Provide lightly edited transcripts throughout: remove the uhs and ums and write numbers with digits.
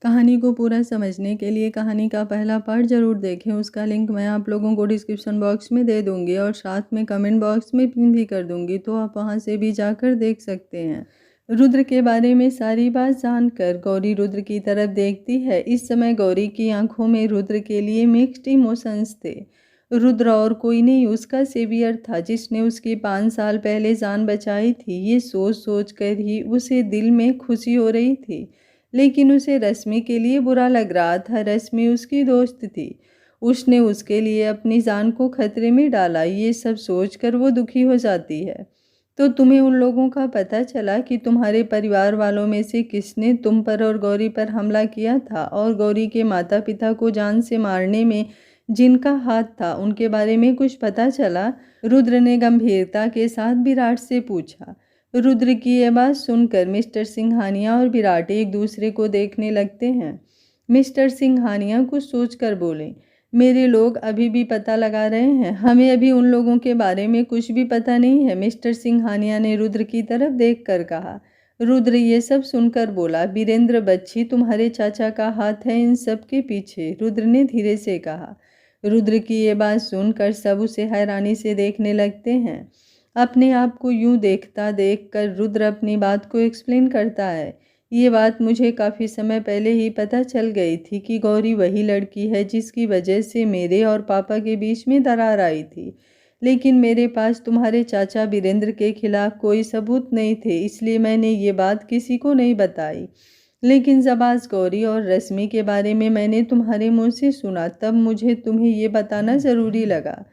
कहानी को पूरा समझने के लिए कहानी का पहला पार्ट ज़रूर देखें। उसका लिंक मैं आप लोगों को डिस्क्रिप्शन बॉक्स में दे दूँगी और साथ में कमेंट बॉक्स में पिन भी कर दूँगी, तो आप वहाँ से भी जाकर देख सकते हैं। रुद्र के बारे में सारी बात जानकर गौरी रुद्र की तरफ देखती है। इस समय गौरी की आंखों में रुद्र के लिए मिक्स्ड इमोशंस थे। रुद्र और कोई नहीं, उसका सेवियर था जिसने उसकी 5 साल पहले जान बचाई थी। ये सोच सोच कर ही उसे दिल में खुशी हो रही थी, लेकिन उसे रश्मि के लिए बुरा लग रहा था। रश्मि उसकी दोस्त थी, उसने उसके लिए अपनी जान को खतरे में डाला। ये सब सोचकर वो दुखी हो जाती है। तो तुम्हें उन लोगों का पता चला कि तुम्हारे परिवार वालों में से किसने तुम पर और गौरी पर हमला किया था, और गौरी के माता पिता को जान से मारने में जिनका हाथ था उनके बारे में कुछ पता चला? रुद्र ने गंभीरता के साथ विराट से पूछा। रुद्र की यह बात सुनकर मिस्टर सिंघानिया और विराट एक दूसरे को देखने लगते हैं। मिस्टर सिंघानिया कुछ सोचकर बोले, मेरे लोग अभी भी पता लगा रहे हैं, हमें अभी उन लोगों के बारे में कुछ भी पता नहीं है। मिस्टर सिंघानिया ने रुद्र की तरफ देखकर कहा। रुद्र ये सब सुनकर बोला, वीरेंद्र बच्ची, तुम्हारे चाचा का हाथ है इन सब के पीछे। रुद्र ने धीरे से कहा। रुद्र की ये बात सुनकर सब उसे हैरानी से देखने लगते हैं। अपने आप को यूं देखता देखकर रुद्र अपनी बात को एक्सप्लेन करता है। ये बात मुझे काफ़ी समय पहले ही पता चल गई थी कि गौरी वही लड़की है जिसकी वजह से मेरे और पापा के बीच में दरार आई थी। लेकिन मेरे पास तुम्हारे चाचा वीरेंद्र के खिलाफ कोई सबूत नहीं थे, इसलिए मैंने ये बात किसी को नहीं बताई। लेकिन जब आज गौरी और रश्मि के बारे में मैंने तुम्हारे मुंह से सुना, तब मुझे तुम्हें ये बताना ज़रूरी लगा।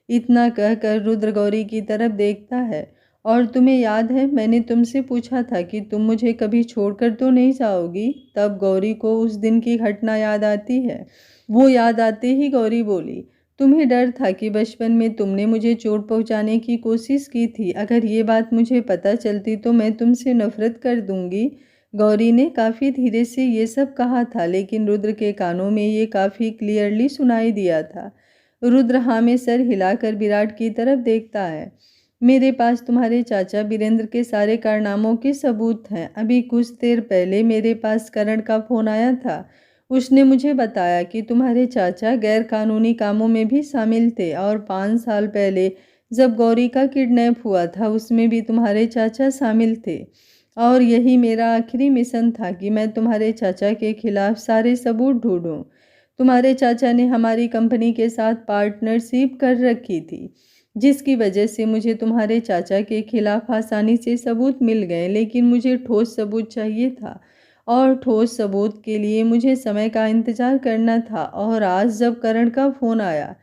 इतना कहकर रुद्र गौरी की तरफ देखता है। और तुम्हें याद है, मैंने तुमसे पूछा था कि तुम मुझे कभी छोड़कर तो नहीं जाओगी? तब गौरी को उस दिन की घटना याद आती है। वो याद आते ही गौरी बोली, तुम्हें डर था कि बचपन में तुमने मुझे चोट पहुंचाने की कोशिश की थी। अगर ये बात मुझे पता चलती तो मैं तुमसे नफरत कर दूंगी। गौरी ने काफ़ी धीरे से ये सब कहा था, लेकिन रुद्र के कानों में ये काफ़ी क्लियरली सुनाई दिया था। रुद्र हाँ में सर हिलाकर विराट की तरफ देखता है। मेरे पास तुम्हारे चाचा वीरेंद्र के सारे कारनामों के सबूत हैं। अभी कुछ देर पहले मेरे पास करण का फ़ोन आया था। उसने मुझे बताया कि तुम्हारे चाचा गैर कानूनी कामों में भी शामिल थे, और 5 साल पहले जब गौरी का किडनैप हुआ था उसमें भी तुम्हारे चाचा शामिल थे। और यही मेरा आखिरी मिशन था कि मैं तुम्हारे चाचा के खिलाफ सारे सबूत ढूंढूं। तुम्हारे चाचा ने हमारी कंपनी के साथ पार्टनरशिप कर रखी थी, जिसकी वजह से मुझे तुम्हारे चाचा के खिलाफ आसानी से सबूत मिल गए। लेकिन मुझे ठोस सबूत चाहिए था, और ठोस सबूत के लिए मुझे समय का इंतज़ार करना था। और आज जब करण का फ़ोन आया,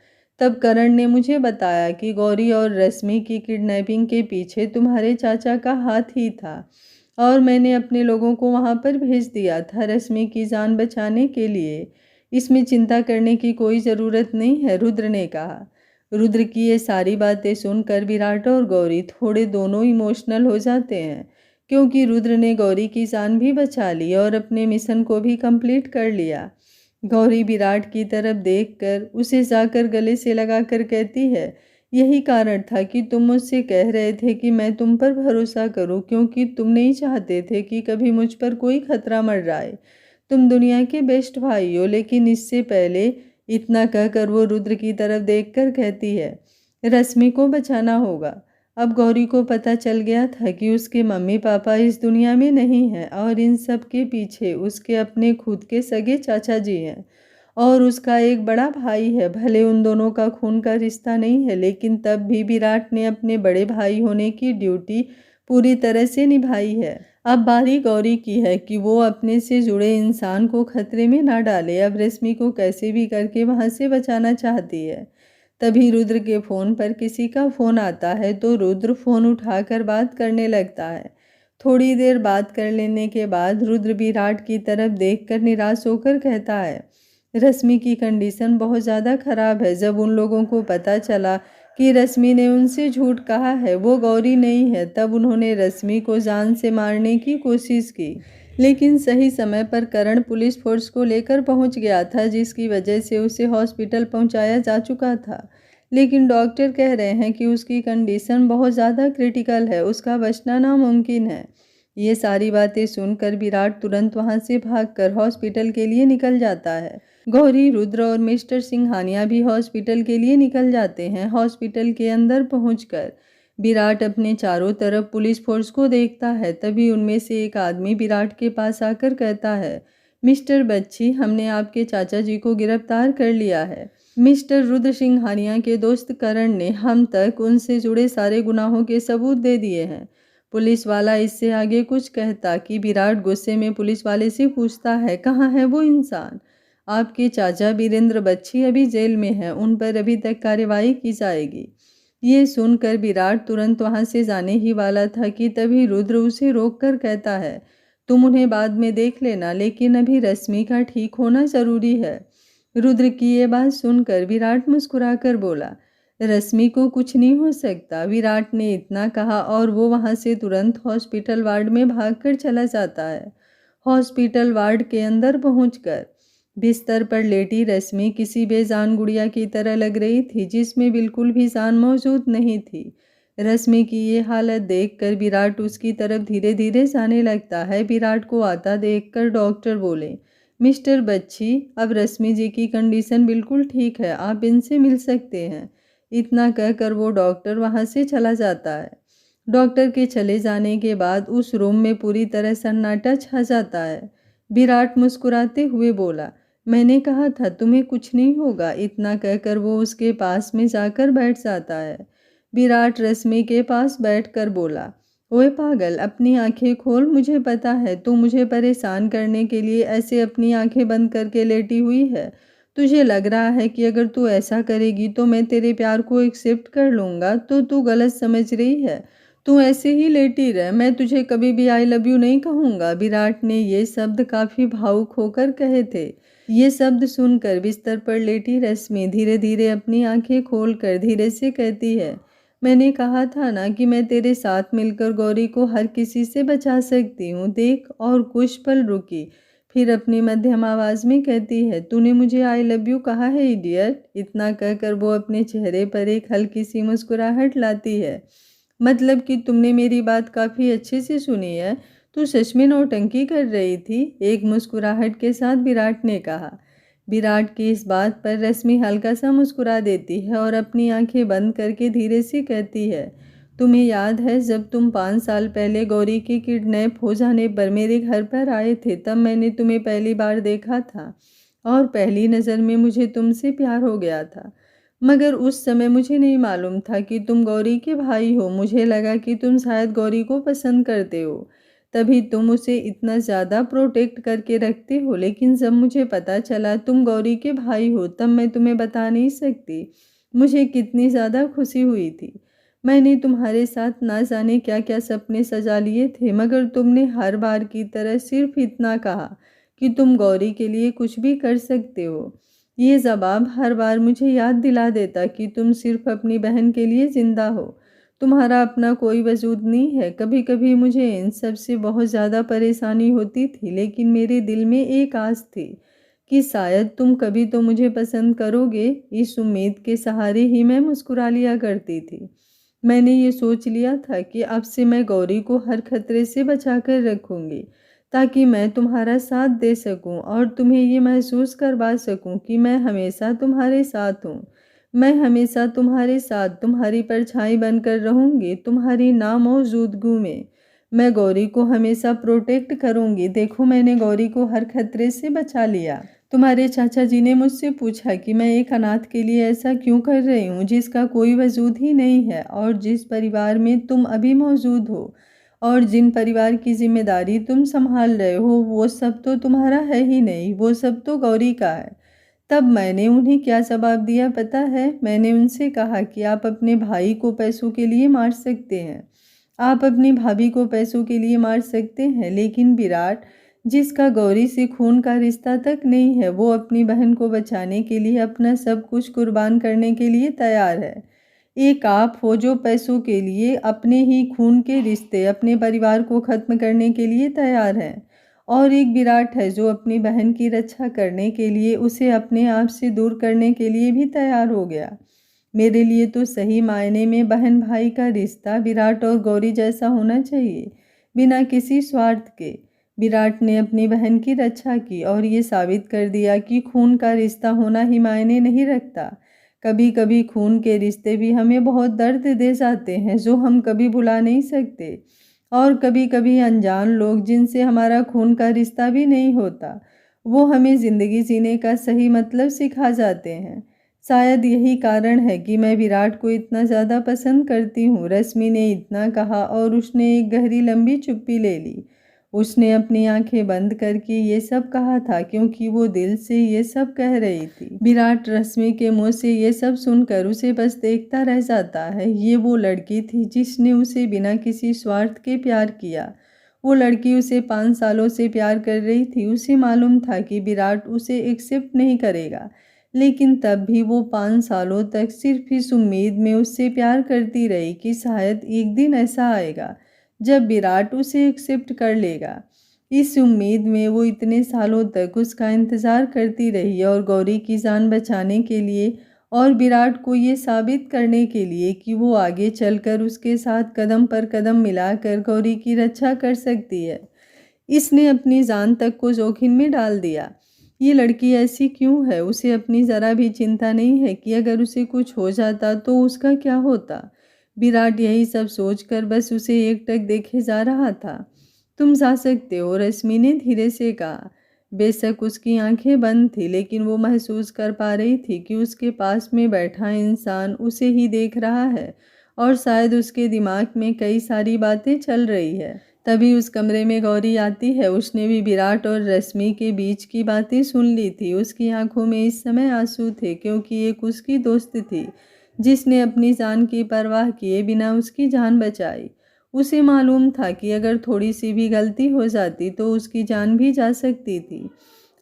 तब करण ने मुझे बताया कि गौरी और रश्मि की किडनैपिंग के पीछे तुम्हारे चाचा का हाथ ही था, और मैंने अपने लोगों को वहां पर भेज दिया था रश्मि की जान बचाने के लिए। इसमें चिंता करने की कोई ज़रूरत नहीं है, रुद्र ने कहा। रुद्र की ये सारी बातें सुनकर विराट और गौरी थोड़े दोनों इमोशनल हो जाते हैं, क्योंकि रुद्र ने गौरी की जान भी बचा ली और अपने मिशन को भी कंप्लीट कर लिया। गौरी विराट की तरफ देखकर उसे जाकर गले से लगाकर कहती है, यही कारण था कि तुम मुझसे कह रहे थे कि मैं तुम पर भरोसा करूं, क्योंकि तुम नहीं चाहते थे कि कभी मुझ पर कोई खतरा मंडराए। तुम दुनिया के बेस्ट भाई हो। लेकिन इससे पहले, इतना कहकर वो रुद्र की तरफ देखकर कहती है, रश्मि को बचाना होगा। अब गौरी को पता चल गया था कि उसके मम्मी पापा इस दुनिया में नहीं हैं, और इन सब के पीछे उसके अपने खुद के सगे चाचा जी हैं, और उसका एक बड़ा भाई है। भले उन दोनों का खून का रिश्ता नहीं है, लेकिन तब भी विराट ने अपने बड़े भाई होने की ड्यूटी पूरी तरह से निभाई है। अब बारी गौरी की है कि वो अपने से जुड़े इंसान को खतरे में ना डाले। अब रश्मि को कैसे भी करके वहां से बचाना चाहती है। तभी रुद्र के फ़ोन पर किसी का फ़ोन आता है, तो रुद्र फ़ोन उठाकर बात करने लगता है। थोड़ी देर बात कर लेने के बाद रुद्र विराट की तरफ देखकर निराश होकर कहता है, रश्मि की कंडीशन बहुत ज़्यादा ख़राब है। जब उन लोगों को पता चला कि रश्मि ने उनसे झूठ कहा है, वो गौरी नहीं है, तब उन्होंने रश्मि को जान से मारने की कोशिश की। लेकिन सही समय पर करण पुलिस फोर्स को लेकर पहुंच गया था, जिसकी वजह से उसे हॉस्पिटल पहुंचाया जा चुका था। लेकिन डॉक्टर कह रहे हैं कि उसकी कंडीशन बहुत ज़्यादा क्रिटिकल है, उसका बचना नामुमकिन है। ये सारी बातें सुनकर विराट तुरंत वहां से भागकर हॉस्पिटल के लिए निकल जाता है। गौरी, रुद्र और मिस्टर सिंघानिया भी हॉस्पिटल के लिए निकल जाते हैं। हॉस्पिटल के अंदर पहुंचकर विराट अपने चारों तरफ पुलिस फोर्स को देखता है। तभी उनमें से एक आदमी विराट के पास आकर कहता है, मिस्टर बच्ची, हमने आपके चाचा जी को गिरफ्तार कर लिया है। मिस्टर रुद्र सिंघानिया के दोस्त करण ने हम तक उनसे जुड़े सारे गुनाहों के सबूत दे दिए हैं। पुलिस वाला इससे आगे कुछ कहता कि विराट गुस्से में पुलिस वाले से पूछता है, कहाँ है वो इंसान? आपके चाचा वीरेंद्र बच्ची अभी जेल में है, उन पर अभी तक कार्रवाई की जाएगी। ये सुनकर विराट तुरंत वहां से जाने ही वाला था कि तभी रुद्र उसे रोककर कहता है, तुम उन्हें बाद में देख लेना, लेकिन अभी रश्मि का ठीक होना जरूरी है। रुद्र की ये बात सुनकर विराट मुस्कुराकर बोला, रश्मि को कुछ नहीं हो सकता। विराट ने इतना कहा और वो वहां से तुरंत हॉस्पिटल वार्ड में भागकर चला जाता है। हॉस्पिटल वार्ड के अंदर पहुंचकर बिस्तर पर लेटी रश्मि किसी बेजान गुड़िया की तरह लग रही थी, जिसमें बिल्कुल भी जान मौजूद नहीं थी। रश्मि की ये हालत देखकर विराट उसकी तरफ धीरे धीरे जाने लगता है। विराट को आता देखकर डॉक्टर बोले, मिस्टर बच्ची, अब रश्मि जी की कंडीशन बिल्कुल ठीक है, आप इनसे मिल सकते हैं। इतना कहकर वो डॉक्टर वहां से चला जाता है। डॉक्टर के चले जाने के बाद उस रूम में पूरी तरह सन्नाटा छा जाता है। विराट मुस्कुराते हुए बोला, मैंने कहा था तुम्हें कुछ नहीं होगा। इतना कहकर वो उसके पास में जाकर बैठ जाता है। विराट रश्मि के पास बैठकर बोला, ओए पागल, अपनी आंखें खोल, मुझे पता है तू मुझे परेशान करने के लिए ऐसे अपनी आंखें बंद करके लेटी हुई है। तुझे लग रहा है कि अगर तू ऐसा करेगी तो मैं तेरे प्यार को एक्सेप्ट कर लूँगा, तो तू गलत समझ रही है। तू ऐसे ही लेटी रह, मैं तुझे कभी भी आई लव यू नहीं कहूँगा। विराट ने ये शब्द काफ़ी भावुक होकर कहे थे। ये शब्द सुनकर बिस्तर पर लेटी रश्मि धीरे धीरे अपनी आंखें खोलकर धीरे से कहती है, मैंने कहा था ना कि मैं तेरे साथ मिलकर गौरी को हर किसी से बचा सकती हूँ। देख, और कुछ पल रुकी, फिर अपनी मध्यम आवाज में कहती है, तूने मुझे आई लव यू कहा है इडियट। इतना कहकर वो अपने चेहरे पर एक हल्की सी मुस्कुराहट लाती है। मतलब कि तुमने मेरी बात काफ़ी अच्छे से सुनी है, तू सच में नौटंकी कर रही थी, एक मुस्कुराहट के साथ विराट ने कहा। विराट की इस बात पर रश्मि हल्का सा मुस्कुरा देती है और अपनी आंखें बंद करके धीरे से कहती है, तुम्हें याद है जब तुम 5 साल पहले गौरी के किडनैप हो जाने पर मेरे घर पर आए थे, तब मैंने तुम्हें पहली बार देखा था और पहली नज़र में मुझे तुमसे प्यार हो गया था। मगर उस समय मुझे नहीं मालूम था कि तुम गौरी के भाई हो। मुझे लगा कि तुम शायद गौरी को पसंद करते हो, तभी तुम उसे इतना ज़्यादा प्रोटेक्ट करके रखते हो। लेकिन जब मुझे पता चला तुम गौरी के भाई हो, तब मैं तुम्हें बता नहीं सकती मुझे कितनी ज़्यादा खुशी हुई थी। मैंने तुम्हारे साथ ना जाने क्या क्या सपने सजा लिए थे, मगर तुमने हर बार की तरह सिर्फ इतना कहा कि तुम गौरी के लिए कुछ भी कर सकते हो। ये जवाब हर बार मुझे याद दिला देता कि तुम सिर्फ अपनी बहन के लिए जिंदा हो, तुम्हारा अपना कोई वजूद नहीं है। कभी कभी मुझे इन सब से बहुत ज़्यादा परेशानी होती थी, लेकिन मेरे दिल में एक आस थी कि शायद तुम कभी तो मुझे पसंद करोगे। इस उम्मीद के सहारे ही मैं मुस्कुरा लिया करती थी। मैंने ये सोच लिया था कि अब से मैं गौरी को हर खतरे से बचा कर रखूँगी, ताकि मैं तुम्हारा साथ दे सकूं और तुम्हें ये महसूस करवा सकूं कि मैं हमेशा तुम्हारे साथ हूँ। मैं हमेशा तुम्हारे साथ तुम्हारी परछाई बनकर रहूंगी, तुम्हारी नामौजूदगी में। मैं गौरी को हमेशा प्रोटेक्ट करूंगी। देखो, मैंने गौरी को हर खतरे से बचा लिया। तुम्हारे चाचा जी ने मुझसे पूछा कि मैं एक अनाथ के लिए ऐसा क्यों कर रही हूँ, जिसका कोई वजूद ही नहीं है, और जिस परिवार में तुम अभी मौजूद हो और जिन परिवार की जिम्मेदारी तुम संभाल रहे हो, वो सब तो तुम्हारा है ही नहीं, वो सब तो गौरी का है। तब मैंने उन्हें क्या जवाब दिया पता है? मैंने उनसे कहा कि आप अपने भाई को पैसों के लिए मार सकते हैं, आप अपनी भाभी को पैसों के लिए मार सकते हैं, लेकिन विराट, जिसका गौरी से खून का रिश्ता तक नहीं है, वो अपनी बहन को बचाने के लिए अपना सब कुछ कुर्बान करने के लिए तैयार है। एक आप हो जो पैसों के लिए अपने ही खून के रिश्ते, अपने परिवार को खत्म करने के लिए तैयार हैं, और एक विराट है जो अपनी बहन की रक्षा करने के लिए उसे अपने आप से दूर करने के लिए भी तैयार हो गया। मेरे लिए तो सही मायने में बहन भाई का रिश्ता विराट और गौरी जैसा होना चाहिए। बिना किसी स्वार्थ के। विराट ने अपनी बहन की रक्षा की और ये साबित कर दिया कि खून का रिश्ता होना ही मायने नहीं रखता। कभी कभी खून के रिश्ते भी हमें बहुत दर्द दे जाते हैं जो हम कभी भुला नहीं सकते। और कभी कभी अनजान लोग जिनसे हमारा खून का रिश्ता भी नहीं होता, वो हमें ज़िंदगी जीने का सही मतलब सिखा जाते हैं। शायद यही कारण है कि मैं विराट को इतना ज़्यादा पसंद करती हूँ। रश्मि ने इतना कहा और उसने एक गहरी लंबी चुप्पी ले ली। उसने अपनी आंखें बंद करके ये सब कहा था क्योंकि वो दिल से ये सब कह रही थी। विराट रश्मि के मुंह से ये सब सुनकर उसे बस देखता रह जाता है। ये वो लड़की थी जिसने उसे बिना किसी स्वार्थ के प्यार किया। वो लड़की उसे 5 सालों से प्यार कर रही थी। उसे मालूम था कि विराट उसे एक्सेप्ट नहीं करेगा, लेकिन तब भी वो 5 सालों तक सिर्फ इस उम्मीद में उससे प्यार करती रही कि शायद एक दिन ऐसा आएगा जब विराट उसे एक्सेप्ट कर लेगा। इस उम्मीद में वो इतने सालों तक उसका इंतज़ार करती रही और गौरी की जान बचाने के लिए और विराट को ये साबित करने के लिए कि वो आगे चलकर उसके साथ कदम पर कदम मिलाकर गौरी की रक्षा कर सकती है, इसने अपनी जान तक को जोखिम में डाल दिया। ये लड़की ऐसी क्यों है? उसे अपनी ज़रा भी चिंता नहीं है कि अगर उसे कुछ हो जाता तो उसका क्या होता। विराट यही सब सोचकर बस उसे एकटक देखे जा रहा था। तुम जा सकते हो, रश्मि ने धीरे से कहा। बेशक उसकी आंखें बंद थी, लेकिन वो महसूस कर पा रही थी कि उसके पास में बैठा इंसान उसे ही देख रहा है और शायद उसके दिमाग में कई सारी बातें चल रही है। तभी उस कमरे में गौरी आती है। उसने भी विराट और रश्मि के बीच की बातें सुन ली थी। उसकी आंखों में इस समय आंसू थे क्योंकि एक उसकी दोस्त थी जिसने अपनी जान की परवाह किए बिना उसकी जान बचाई। उसे मालूम था कि अगर थोड़ी सी भी गलती हो जाती तो उसकी जान भी जा सकती थी,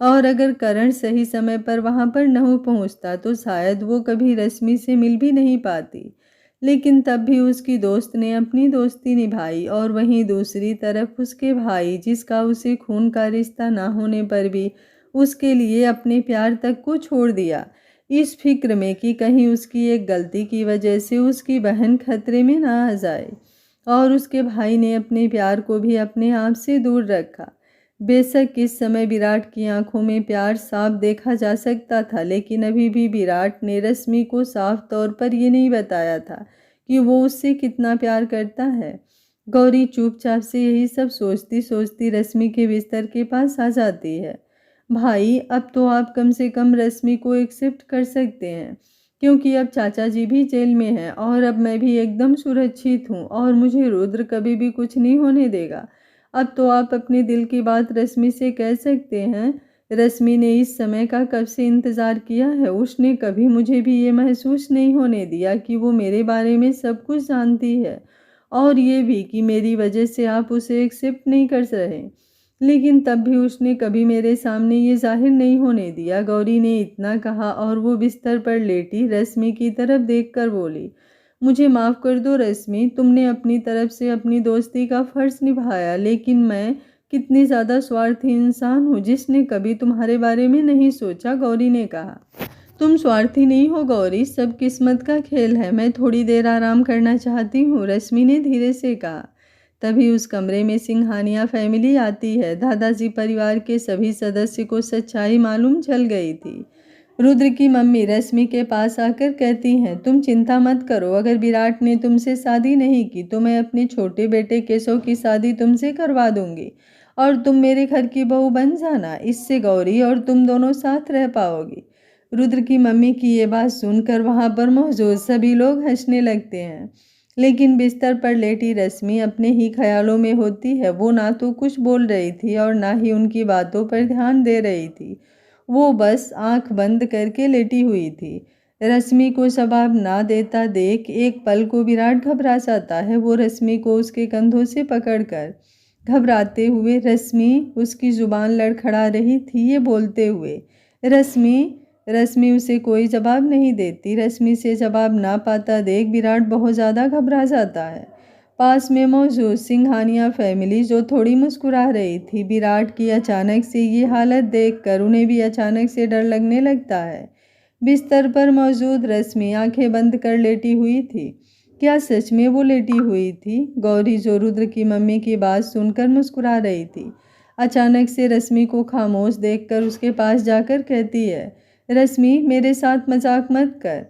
और अगर करण सही समय पर वहां पर नहीं पहुंचता तो शायद वो कभी रश्मि से मिल भी नहीं पाती। लेकिन तब भी उसकी दोस्त ने अपनी दोस्ती निभाई और वहीं दूसरी तरफ उसके भाई, जिसका उसे खून का रिश्ता ना होने पर भी उसके लिए अपने प्यार तक को छोड़ दिया, इस फिक्र में कि कहीं उसकी एक गलती की वजह से उसकी बहन खतरे में ना आ जाए। और उसके भाई ने अपने प्यार को भी अपने आप से दूर रखा। बेशक इस समय विराट की आंखों में प्यार साफ देखा जा सकता था, लेकिन अभी भी विराट ने रश्मि को साफ तौर पर ये नहीं बताया था कि वो उससे कितना प्यार करता है। गौरी चुपचाप से यही सब सोचती सोचती रश्मि के बिस्तर के पास आ जाती है। भाई, अब तो आप कम से कम रश्मि को एक्सेप्ट कर सकते हैं, क्योंकि अब चाचा जी भी जेल में हैं और अब मैं भी एकदम सुरक्षित हूँ और मुझे रुद्र कभी भी कुछ नहीं होने देगा। अब तो आप अपने दिल की बात रश्मि से कह सकते हैं। रश्मि ने इस समय का कब से इंतज़ार किया है। उसने कभी मुझे भी ये महसूस नहीं होने दिया कि वो मेरे बारे में सब कुछ जानती है, और ये भी कि मेरी वजह से आप उसे एक्सेप्ट नहीं कर रहे। लेकिन तब भी उसने कभी मेरे सामने ये जाहिर नहीं होने दिया। गौरी ने इतना कहा और वो बिस्तर पर लेटी रश्मि की तरफ देखकर बोली, मुझे माफ़ कर दो रश्मि, तुमने अपनी तरफ से अपनी दोस्ती का फ़र्ज़ निभाया, लेकिन मैं कितनी ज़्यादा स्वार्थी इंसान हूँ जिसने कभी तुम्हारे बारे में नहीं सोचा। गौरी ने कहा, तुम स्वार्थी नहीं हो गौरी, सब किस्मत का खेल है। मैं थोड़ी देर आराम करना चाहती हूँ, रश्मि ने धीरे से कहा। तभी उस कमरे में सिंघानिया फैमिली आती है। दादाजी परिवार के सभी सदस्य को सच्चाई मालूम चल गई थी। रुद्र की मम्मी रश्मि के पास आकर कहती हैं, तुम चिंता मत करो, अगर विराट ने तुमसे शादी नहीं की तो मैं अपने छोटे बेटे केशव की शादी तुमसे करवा दूंगी और तुम मेरे घर की बहू बन जाना। इससे गौरी और तुम दोनों साथ रह पाओगी। रुद्र की मम्मी की ये बात सुनकर वहां पर मौजूद सभी लोग हंसने लगते हैं, लेकिन बिस्तर पर लेटी रश्मि अपने ही ख्यालों में होती है। वो ना तो कुछ बोल रही थी और ना ही उनकी बातों पर ध्यान दे रही थी। वो बस आंख बंद करके लेटी हुई थी। रश्मि को जवाब ना देता देख एक पल को विराट घबरा जाता है। वो रश्मि को उसके कंधों से पकड़कर घबराते हुए, रश्मि, उसकी जुबान लड़खड़ा रही थी ये बोलते हुए, रश्मि। रश्मि उसे कोई जवाब नहीं देती। रश्मि से जवाब ना पाता देख विराट बहुत ज़्यादा घबरा जाता है। पास में मौजूद सिंघानिया फैमिली जो थोड़ी मुस्कुरा रही थी, विराट की अचानक से ये हालत देखकर उन्हें भी अचानक से डर लगने लगता है। बिस्तर पर मौजूद रश्मि आंखें बंद कर लेटी हुई थी। क्या सच में वो लेटी हुई थी? गौरी, जो रुद्र की मम्मी की बात सुनकर मुस्कुरा रही थी, अचानक से रश्मि को खामोश देखकर उसके पास जाकर कहती है, रश्मि, मेरे साथ मजाक मत कर।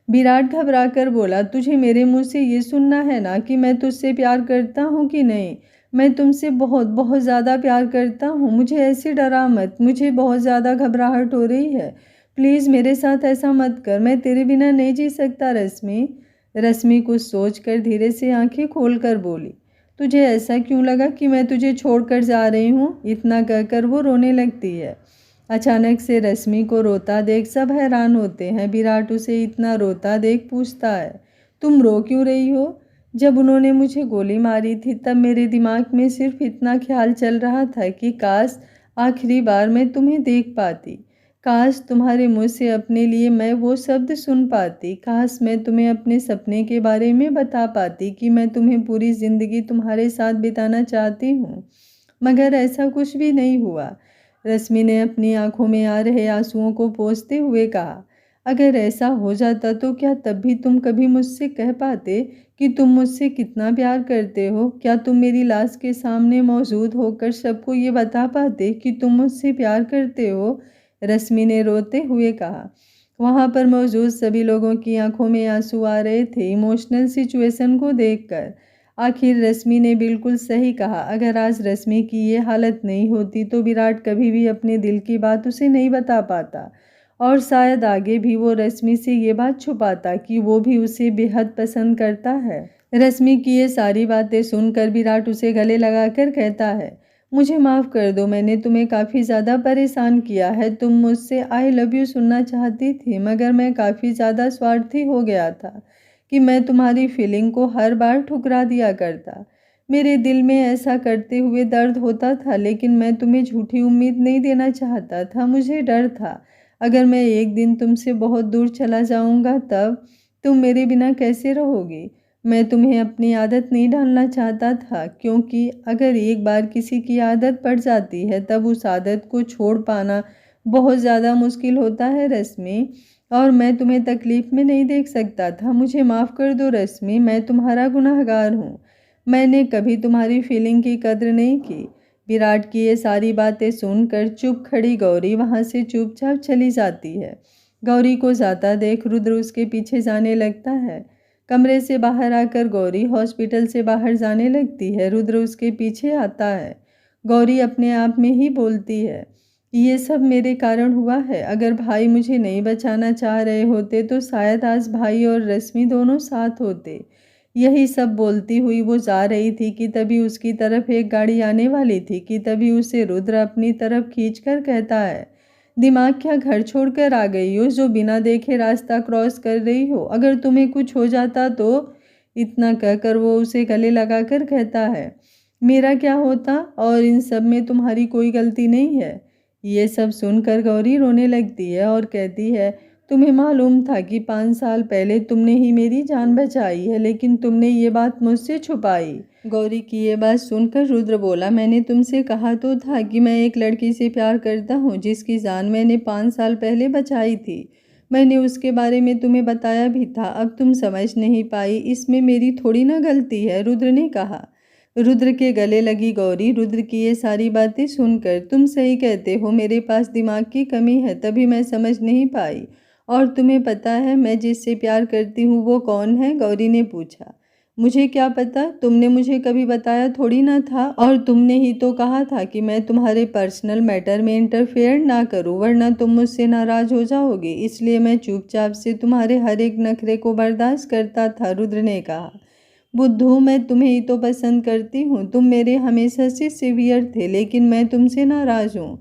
विराट घबरा कर बोला, तुझे मेरे मुंह से ये सुनना है ना कि मैं तुझसे प्यार करता हूँ कि नहीं? मैं तुमसे बहुत बहुत ज़्यादा प्यार करता हूँ। मुझे ऐसे डरा मत, मुझे बहुत ज़्यादा घबराहट हो रही है। प्लीज़ मेरे साथ ऐसा मत कर, मैं तेरे बिना नहीं जी सकता रश्मि। रश्मि कुछ सोच कर धीरे से आंखें खोल कर बोली, तुझे ऐसा क्यों लगा कि मैं तुझे छोड़कर जा रही हूँ? इतना कहकर वो रोने लगती है। अचानक से रश्मि को रोता देख सब हैरान होते हैं। विराट उसे इतना रोता देख पूछता है, तुम रो क्यों रही हो? जब उन्होंने मुझे गोली मारी थी तब मेरे दिमाग में सिर्फ इतना ख्याल चल रहा था कि काश आखिरी बार मैं तुम्हें देख पाती, काश तुम्हारे मुँह से अपने लिए मैं वो शब्द सुन पाती, काश मैं तुम्हें अपने सपने के बारे में बता पाती कि मैं तुम्हें पूरी ज़िंदगी तुम्हारे साथ बिताना चाहती हूँ। मगर ऐसा कुछ भी नहीं हुआ। रश्मि ने अपनी आंखों में आ रहे आंसुओं को पोंछते हुए कहा, अगर ऐसा हो जाता तो क्या तब भी तुम कभी मुझसे कह पाते कि तुम मुझसे कितना प्यार करते हो? क्या तुम मेरी लाश के सामने मौजूद होकर सबको ये बता पाते कि तुम मुझसे प्यार करते हो? रश्मि ने रोते हुए कहा। वहाँ पर मौजूद सभी लोगों की आंखों में आंसू आ रहे थे इमोशनल सिचुएशन को देखकर। आखिर रश्मि ने बिल्कुल सही कहा, अगर आज रश्मि की ये हालत नहीं होती तो विराट कभी भी अपने दिल की बात उसे नहीं बता पाता और शायद आगे भी वो रश्मि से ये बात छुपाता कि वो भी उसे बेहद पसंद करता है। रश्मि की ये सारी बातें सुनकर विराट उसे गले लगाकर कहता है, मुझे माफ़ कर दो, मैंने तुम्हें काफ़ी ज़्यादा परेशान किया है। तुम मुझसे आई लव यू सुनना चाहती थी, मगर मैं काफ़ी ज़्यादा स्वार्थी हो गया था कि मैं तुम्हारी फीलिंग को हर बार ठुकरा दिया करता। मेरे दिल में ऐसा करते हुए दर्द होता था, लेकिन मैं तुम्हें झूठी उम्मीद नहीं देना चाहता था। मुझे डर था, अगर मैं एक दिन तुमसे बहुत दूर चला जाऊंगा तब तुम मेरे बिना कैसे रहोगी? मैं तुम्हें अपनी आदत नहीं डालना चाहता था, क्योंकि अगर एक बार किसी की आदत पड़ जाती है तब उस आदत को छोड़ पाना बहुत ज़्यादा मुश्किल होता है रश्मि, और मैं तुम्हें तकलीफ़ में नहीं देख सकता था। मुझे माफ़ कर दो रश्मि, मैं तुम्हारा गुनहगार हूँ। मैंने कभी तुम्हारी फीलिंग की कद्र नहीं की। विराट की ये सारी बातें सुनकर चुप खड़ी गौरी वहाँ से चुपचाप चली जाती है। गौरी को जाता देख रुद्र उसके पीछे जाने लगता है। कमरे से बाहर आकर गौरी हॉस्पिटल से बाहर जाने लगती है। रुद्र उसके पीछे आता है। गौरी अपने आप में ही बोलती है, ये सब मेरे कारण हुआ है। अगर भाई मुझे नहीं बचाना चाह रहे होते तो शायद आज भाई और रश्मि दोनों साथ होते। यही सब बोलती हुई वो जा रही थी कि तभी उसकी तरफ एक गाड़ी आने वाली थी कि तभी उसे रुद्र अपनी तरफ खींचकर कहता है, दिमाग क्या घर छोड़कर आ गई हो जो बिना देखे रास्ता क्रॉस कर रही हो? अगर तुम्हें कुछ हो जाता तो? इतना कहकर वो उसे गले लगाकर कहता है, मेरा क्या होता? और इन सब में तुम्हारी कोई गलती नहीं है। ये सब सुनकर गौरी रोने लगती है और कहती है, तुम्हें मालूम था कि 5 साल पहले तुमने ही मेरी जान बचाई है, लेकिन तुमने ये बात मुझसे छुपाई। गौरी की ये बात सुनकर रुद्र बोला, मैंने तुमसे कहा तो था कि मैं एक लड़की से प्यार करता हूँ जिसकी जान मैंने 5 साल पहले बचाई थी। मैंने उसके बारे में तुम्हें बताया भी था, अब तुम समझ नहीं पाई, इसमें मेरी थोड़ी ना गलती है, रुद्र ने कहा। रुद्र के गले लगी गौरी। रुद्र की ये सारी बातें सुनकर, तुम सही कहते हो, मेरे पास दिमाग की कमी है, तभी मैं समझ नहीं पाई। और तुम्हें पता है मैं जिससे प्यार करती हूँ वो कौन है? गौरी ने पूछा। मुझे क्या पता, तुमने मुझे कभी बताया थोड़ी ना था, और तुमने ही तो कहा था कि मैं तुम्हारे पर्सनल मैटर में इंटरफेयर ना करूँ वरना तुम मुझसे नाराज हो जाओगे, इसलिए मैं चुपचाप से तुम्हारे हर एक नखरे को बर्दाश्त करता था। रुद्र ने कहा, बुद्धू, मैं तुम्हें ही तो पसंद करती हूँ, तुम मेरे हमेशा से सिवियर थे, लेकिन मैं तुमसे नाराज हूँ।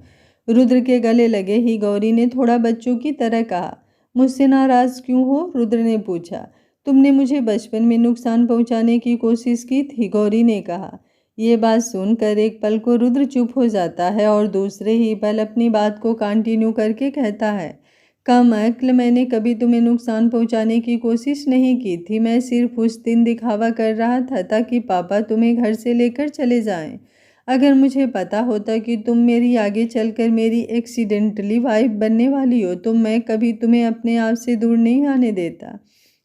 रुद्र के गले लगे ही गौरी ने थोड़ा बच्चों की तरह कहा, मुझसे नाराज क्यों हो? रुद्र ने पूछा। तुमने मुझे बचपन में नुकसान पहुंचाने की कोशिश की थी, गौरी ने कहा। ये बात सुनकर एक पल को रुद्र चुप हो जाता है और दूसरे ही पल अपनी बात को कंटिन्यू करके कहता है, कम अक्ल, मैंने कभी तुम्हें नुकसान पहुंचाने की कोशिश नहीं की थी। मैं सिर्फ उस दिन दिखावा कर रहा था ताकि पापा तुम्हें घर से लेकर चले जाएं। अगर मुझे पता होता कि तुम मेरी आगे चलकर मेरी एक्सीडेंटली वाइफ बनने वाली हो तो मैं कभी तुम्हें अपने आप से दूर नहीं आने देता।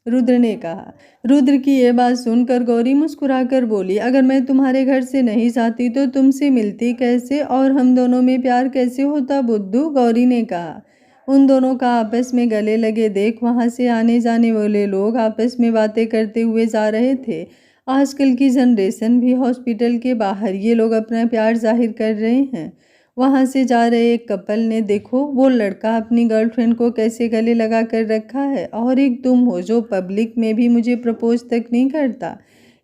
रुद्र ने कहा। रुद्र की ये बात सुनकर गौरी मुस्कुराकर बोली, अगर मैं तुम्हारे घर से नहीं जाती तो तुमसे मिलती कैसे और हम दोनों में प्यार कैसे होता बुद्धू। गौरी ने कहा। उन दोनों का आपस में गले लगे देख वहाँ से आने जाने वाले लोग आपस में बातें करते हुए जा रहे थे। आजकल की जनरेशन भी हॉस्पिटल के बाहर ये लोग अपना प्यार जाहिर कर रहे हैं। वहाँ से जा रहे एक कपल ने देखो वो लड़का अपनी गर्लफ्रेंड को कैसे गले लगा कर रखा है, और एक तुम हो जो पब्लिक में भी मुझे प्रपोज तक नहीं करता।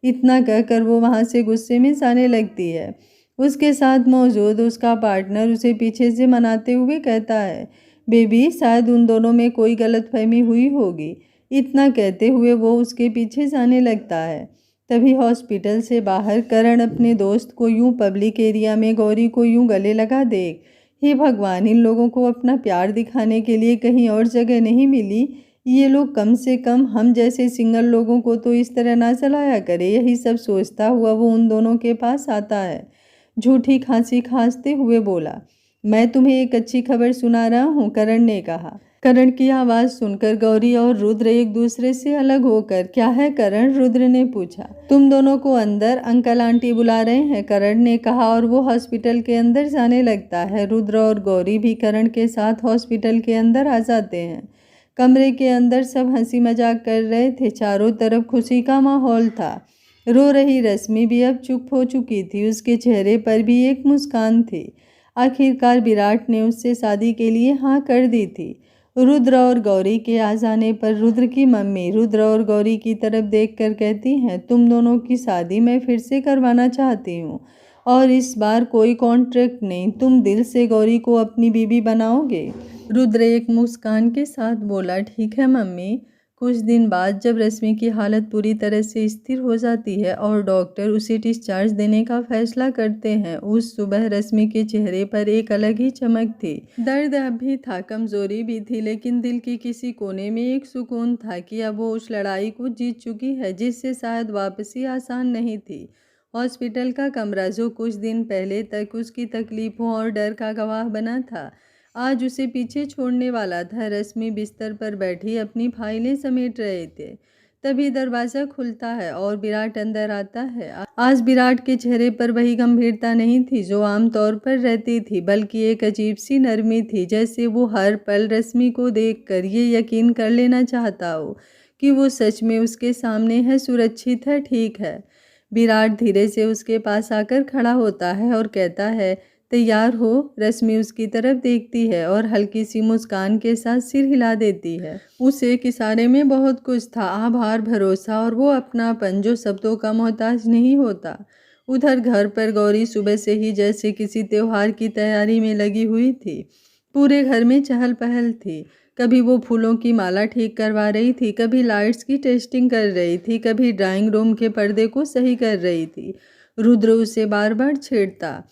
इतना कहकर वो वहाँ से गुस्से में जाने लगती है। उसके साथ मौजूद उसका पार्टनर उसे पीछे से मनाते हुए कहता है, बेबी शायद उन दोनों में कोई गलतफहमी हुई होगी। इतना कहते हुए वो उसके पीछे जाने लगता है। तभी हॉस्पिटल से बाहर करण अपने दोस्त को यूं पब्लिक एरिया में गौरी को यूं गले लगा देख, हे भगवान, इन लोगों को अपना प्यार दिखाने के लिए कहीं और जगह नहीं मिली। ये लोग कम से कम हम जैसे सिंगल लोगों को तो इस तरह ना चलाया करे। यही सब सोचता हुआ वो उन दोनों के पास आता है। झूठी खांसी खांसते हुए बोला, मैं तुम्हें एक अच्छी खबर सुना रहा हूँ, करण ने कहा। करण की आवाज़ सुनकर गौरी और रुद्र एक दूसरे से अलग होकर, क्या है करण, रुद्र ने पूछा। तुम दोनों को अंदर अंकल आंटी बुला रहे हैं, करण ने कहा, और वो हॉस्पिटल के अंदर जाने लगता है। रुद्र और गौरी भी करण के साथ हॉस्पिटल के अंदर आ जाते हैं। कमरे के अंदर सब हंसी मजाक कर रहे थे। चारों तरफ खुशी का माहौल था। रो रही रश्मि भी अब चुप हो चुकी थी। उसके चेहरे पर भी एक मुस्कान थी। आखिरकार विराट ने उससे शादी के लिए हाँ कर दी थी। रुद्र और गौरी के आ जाने पर रुद्र की मम्मी रुद्र और गौरी की तरफ देखकर कहती हैं, तुम दोनों की शादी मैं फिर से करवाना चाहती हूँ, और इस बार कोई कॉन्ट्रैक्ट नहीं। तुम दिल से गौरी को अपनी बीवी बनाओगे। रुद्र एक मुस्कान के साथ बोला, ठीक है मम्मी। कुछ दिन बाद जब रश्मि की हालत पूरी तरह से स्थिर हो जाती है और डॉक्टर उसे डिस्चार्ज देने का फैसला करते हैं, उस सुबह रश्मि के चेहरे पर एक अलग ही चमक थी। दर्द अब भी था, कमजोरी भी थी, लेकिन दिल की किसी कोने में एक सुकून था कि अब वो उस लड़ाई को जीत चुकी है जिससे शायद वापसी आसान नहीं थी। हॉस्पिटल का कमरा जो कुछ दिन पहले तक उसकी तकलीफों और डर का गवाह बना था, आज उसे पीछे छोड़ने वाला था। रश्मि बिस्तर पर बैठी अपनी फाइलें समेट रहे थे। तभी दरवाज़ा खुलता है और विराट अंदर आता है। आज विराट के चेहरे पर वही गंभीरता नहीं थी जो आमतौर पर रहती थी, बल्कि एक अजीब सी नरमी थी, जैसे वो हर पल रश्मि को देखकर ये यकीन कर लेना चाहता हो कि वो सच में उसके सामने है, सुरक्षित है, ठीक है। विराट धीरे से उसके पास आकर खड़ा होता है और कहता है, तैयार हो। रश्मि उसकी तरफ देखती है और हल्की सी मुस्कान के साथ सिर हिला देती है। उस एक इशारे में बहुत कुछ था, आभार, भरोसा और वो अपनापन जो शब्दों का मोहताज नहीं होता। उधर घर पर गौरी सुबह से ही जैसे किसी त्योहार की तैयारी में लगी हुई थी। पूरे घर में चहल पहल थी। कभी वो फूलों की माला ठीक करवा रही थी, कभी लाइट्स की टेस्टिंग कर रही थी, कभी ड्राइंग रूम के पर्दे को सही कर रही थी। रुद्र उसे बार बार छेड़ता,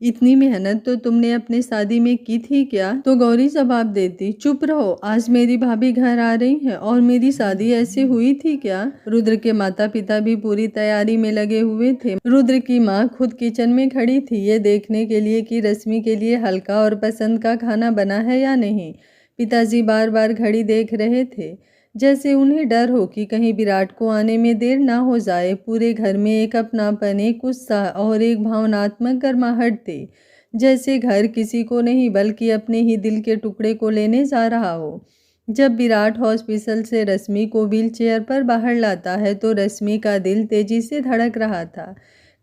इतनी मेहनत तो तुमने अपने शादी में की थी क्या? तो गौरी जवाब देती, चुप रहो, आज मेरी भाभी घर आ रही हैं और मेरी शादी ऐसे हुई थी क्या? रुद्र के माता पिता भी पूरी तैयारी में लगे हुए थे। रुद्र की माँ खुद किचन में खड़ी थी, ये देखने के लिए कि रश्मि के लिए हल्का और पसंद का खाना बना है या नहीं। पिताजी बार बार घड़ी देख रहे थे, जैसे उन्हें डर हो कि कहीं विराट को आने में देर ना हो जाए। पूरे घर में एक अपनापन, एक उत्साह और एक भावनात्मक गर्माहट थी, जैसे घर किसी को नहीं बल्कि अपने ही दिल के टुकड़े को लेने जा रहा हो। जब विराट हॉस्पिटल से रश्मि को व्हील चेयर पर बाहर लाता है तो रश्मि का दिल तेजी से धड़क रहा था।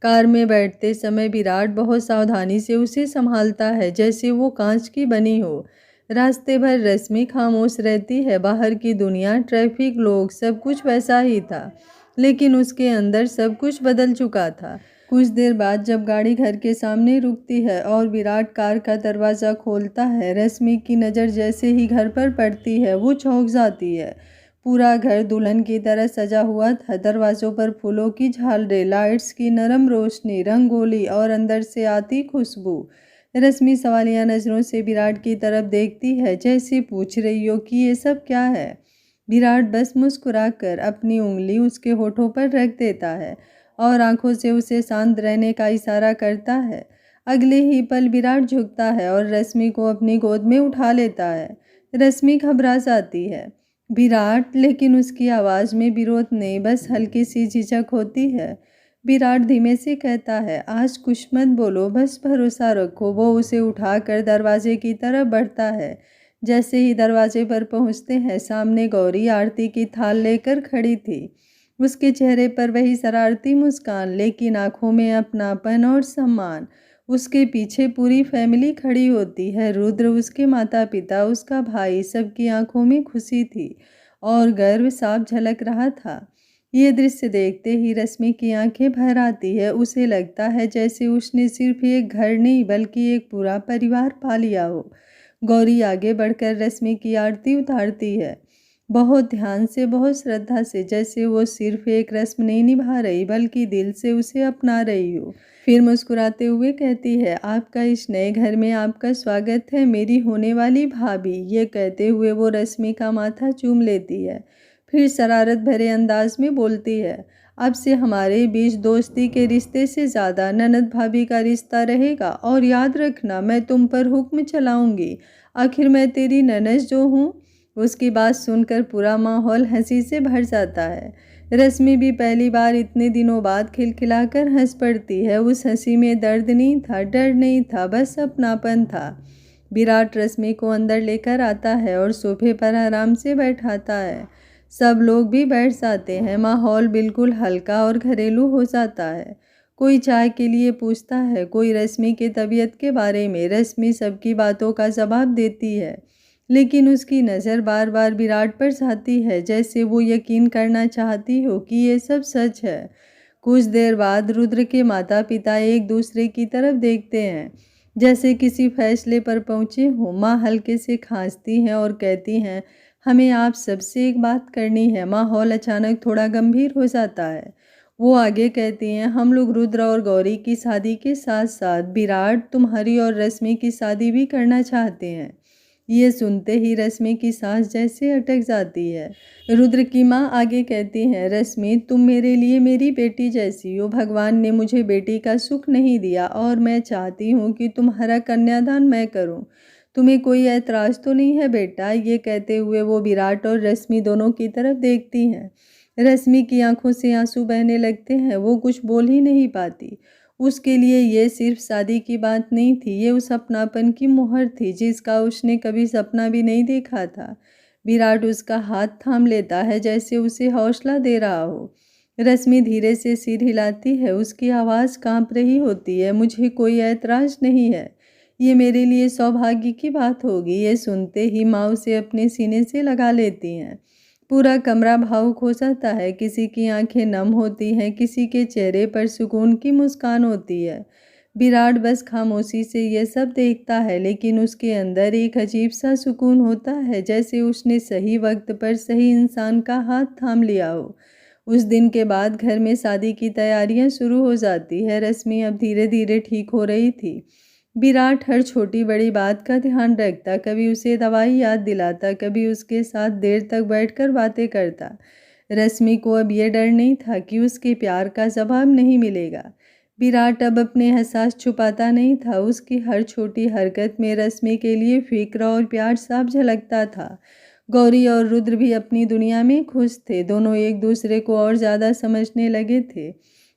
कार में बैठते समय विराट बहुत सावधानी से उसे संभालता है, जैसे वो कांच की बनी हो। रास्ते भर रश्मि खामोश रहती है। बाहर की दुनिया, ट्रैफिक, लोग, सब कुछ वैसा ही था, लेकिन उसके अंदर सब कुछ बदल चुका था। कुछ देर बाद जब गाड़ी घर के सामने रुकती है और विराट कार का दरवाज़ा खोलता है, रश्मि की नज़र जैसे ही घर पर पड़ती है वो चौंक जाती है। पूरा घर दुल्हन की तरह सजा हुआ था। दरवाज़ों पर फूलों की झालरें, लाइट्स की नरम रोशनी, रंगोली और अंदर से आती खुशबू। रश्मि सवालिया नज़रों से विराट की तरफ देखती है, जैसे पूछ रही हो कि ये सब क्या है। विराट बस मुस्कुराकर अपनी उंगली उसके होठों पर रख देता है और आंखों से उसे शांत रहने का इशारा करता है। अगले ही पल विराट झुकता है और रश्मि को अपनी गोद में उठा लेता है। रश्मि घबरा जाती है। विराट, लेकिन उसकी आवाज़ में विरोध नहीं, बस हल्की सी झिझक होती है। विराट धीमे से कहता है, आज कुछ मत बोलो, बस भरोसा रखो। वो उसे उठाकर दरवाजे की तरफ बढ़ता है। जैसे ही दरवाजे पर पहुंचते हैं, सामने गौरी आरती की थाल लेकर खड़ी थी। उसके चेहरे पर वही शरारती मुस्कान, लेकिन आंखों में अपनापन और सम्मान। उसके पीछे पूरी फैमिली खड़ी होती है। रुद्र, उसके माता पिता, उसका भाई, सबकी आंखों में खुशी थी और गर्व साफ झलक रहा था। ये दृश्य देखते ही रश्मि की आंखें भर आती है। उसे लगता है जैसे उसने सिर्फ एक घर नहीं बल्कि एक पूरा परिवार पा लिया हो। गौरी आगे बढ़कर रश्मि की आरती उतारती है, बहुत ध्यान से, बहुत श्रद्धा से, जैसे वो सिर्फ एक रस्म नहीं निभा रही बल्कि दिल से उसे अपना रही हो। फिर मुस्कुराते हुए कहती है, आपका इस नए घर में आपका स्वागत है, मेरी होने वाली भाभी। ये कहते हुए वो रश्मि का माथा चूम लेती है। फिर शरारत भरे अंदाज में बोलती है, अब से हमारे बीच दोस्ती के रिश्ते से ज़्यादा ननद भाभी का रिश्ता रहेगा। और याद रखना, मैं तुम पर हुक्म चलाऊंगी, आखिर मैं तेरी ननद जो हूँ। उसकी बात सुनकर पूरा माहौल हंसी से भर जाता है। रश्मि भी पहली बार इतने दिनों बाद खिलखिलाकर हंस पड़ती है। उस हंसी में दर्द नहीं था, डर नहीं था, बस अपनापन था। विराट रश्मि को अंदर लेकर आता है और सोफे पर आराम से बैठाता है। सब लोग भी बैठ जाते हैं। माहौल बिल्कुल हल्का और घरेलू हो जाता है। कोई चाय के लिए पूछता है, कोई रश्मि की तबीयत के बारे में। रश्मि सबकी बातों का जवाब देती है, लेकिन उसकी नज़र बार बार विराट पर जाती है, जैसे वो यकीन करना चाहती हो कि ये सब सच है। कुछ देर बाद रुद्र के माता पिता एक दूसरे की तरफ देखते हैं, जैसे किसी फैसले पर पहुँचे हों। माँ हल्के से खांसती हैं और कहती हैं, हमें आप सबसे एक बात करनी है। माहौल अचानक थोड़ा गंभीर हो जाता है। वो आगे कहती हैं, हम लोग रुद्र और गौरी की शादी के साथ साथ विराट, तुम्हारी और रश्मि की शादी भी करना चाहते हैं। ये सुनते ही रश्मि की सांस जैसे अटक जाती है। रुद्र की माँ आगे कहती हैं, रश्मि, तुम मेरे लिए मेरी बेटी जैसी हो। भगवान ने मुझे बेटी का सुख नहीं दिया और मैं चाहती हूँ कि तुम्हारा कन्यादान मैं करूँ। तुम्हें कोई ऐतराज़ तो नहीं है बेटा? ये कहते हुए वो विराट और रश्मि दोनों की तरफ देखती हैं। रश्मि की आंखों से आंसू बहने लगते हैं। वो कुछ बोल ही नहीं पाती। उसके लिए ये सिर्फ शादी की बात नहीं थी, ये उस अपनापन की मुहर थी जिसका उसने कभी सपना भी नहीं देखा था। विराट उसका हाथ थाम लेता है, जैसे उसे हौसला दे रहा हो। रश्मि धीरे से सिर हिलाती है, उसकी आवाज़ कांप रही होती है, मुझे कोई ऐतराज़ नहीं है, ये मेरे लिए सौभाग्य की बात होगी। ये सुनते ही माँ उसे अपने सीने से लगा लेती हैं। पूरा कमरा भावुक हो जाता है। किसी की आंखें नम होती हैं, किसी के चेहरे पर सुकून की मुस्कान होती है। विराट बस खामोशी से ये सब देखता है, लेकिन उसके अंदर एक अजीब सा सुकून होता है, जैसे उसने सही वक्त पर सही इंसान का हाथ थाम लिया हो। उस दिन के बाद घर में शादी की तैयारियां शुरू हो जाती है। रश्मि अब धीरे धीरे ठीक हो रही थी। विराट हर छोटी बड़ी बात का ध्यान रखता, कभी उसे दवाई याद दिलाता, कभी उसके साथ देर तक बैठकर बातें करता। रश्मि को अब यह डर नहीं था कि उसके प्यार का जवाब नहीं मिलेगा। विराट अब अपने एहसास छुपाता नहीं था। उसकी हर छोटी हरकत में रश्मि के लिए फिक्र और प्यार साफ झलकता था। गौरी और रुद्र भी अपनी दुनिया में खुश थे। दोनों एक दूसरे को और ज़्यादा समझने लगे थे।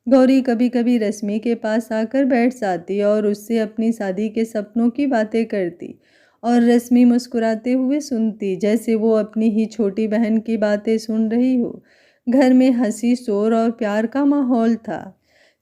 गौरी कभी कभी रश्मि के पास आकर बैठ जाती और उससे अपनी शादी के सपनों की बातें करती, और रश्मि मुस्कुराते हुए सुनती, जैसे वो अपनी ही छोटी बहन की बातें सुन रही हो। घर में हंसी, शोर और प्यार का माहौल था।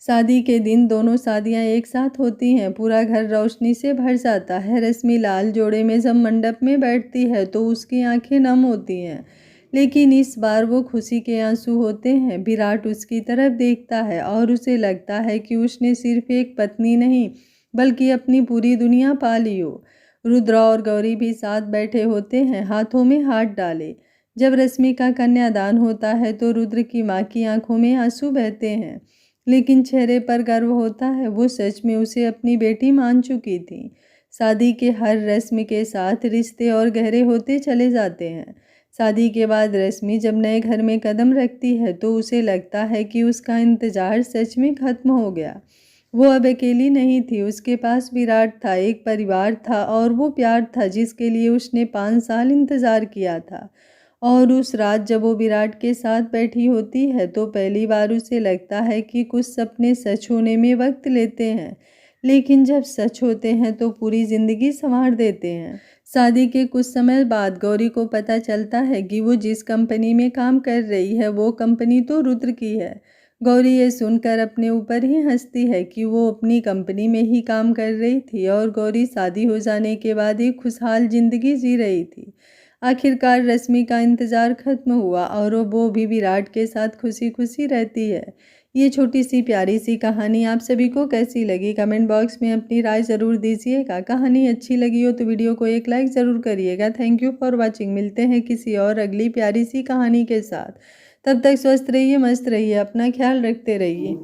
शादी के दिन दोनों शादियां एक साथ होती हैं। पूरा घर रोशनी से भर जाता है। रश्मि लाल जोड़े में जब मंडप में बैठती है तो उसकी आंखें नम होती हैं, लेकिन इस बार वो खुशी के आंसू होते हैं। विराट उसकी तरफ देखता है और उसे लगता है कि उसने सिर्फ एक पत्नी नहीं बल्कि अपनी पूरी दुनिया पा ली हो। रुद्र और गौरी भी साथ बैठे होते हैं, हाथों में हाथ डाले। जब रश्मि का कन्यादान होता है तो रुद्र की माँ की आंखों में आंसू बहते हैं, लेकिन चेहरे पर गर्व होता है। वो सच में उसे अपनी बेटी मान चुकी थी। शादी के हर रस्म के साथ रिश्ते और गहरे होते चले जाते हैं। शादी के बाद रश्मि जब नए घर में कदम रखती है तो उसे लगता है कि उसका इंतज़ार सच में ख़त्म हो गया। वो अब अकेली नहीं थी, उसके पास विराट था, एक परिवार था और वो प्यार था जिसके लिए उसने 5 साल इंतज़ार किया था। और उस रात जब वो विराट के साथ बैठी होती है तो पहली बार उसे लगता है कि कुछ सपने सच होने में वक्त लेते हैं, लेकिन जब सच होते हैं तो पूरी ज़िंदगी संवार देते हैं। शादी के कुछ समय बाद गौरी को पता चलता है कि वो जिस कंपनी में काम कर रही है वो कंपनी तो रुद्र की है। गौरी ये सुनकर अपने ऊपर ही हंसती है कि वो अपनी कंपनी में ही काम कर रही थी और गौरी शादी हो जाने के बाद एक खुशहाल जिंदगी जी रही थी। आखिरकार रश्मि का इंतज़ार खत्म हुआ और वो भी विराट के साथ खुशी खुशी रहती है। ये छोटी सी प्यारी सी कहानी आप सभी को कैसी लगी कमेंट बॉक्स में अपनी राय ज़रूर दीजिएगा। कहानी अच्छी लगी हो तो वीडियो को एक लाइक ज़रूर करिएगा। Thank you for watching. मिलते हैं किसी और अगली प्यारी सी कहानी के साथ। तब तक स्वस्थ रहिए, मस्त रहिए, अपना ख्याल रखते रहिए।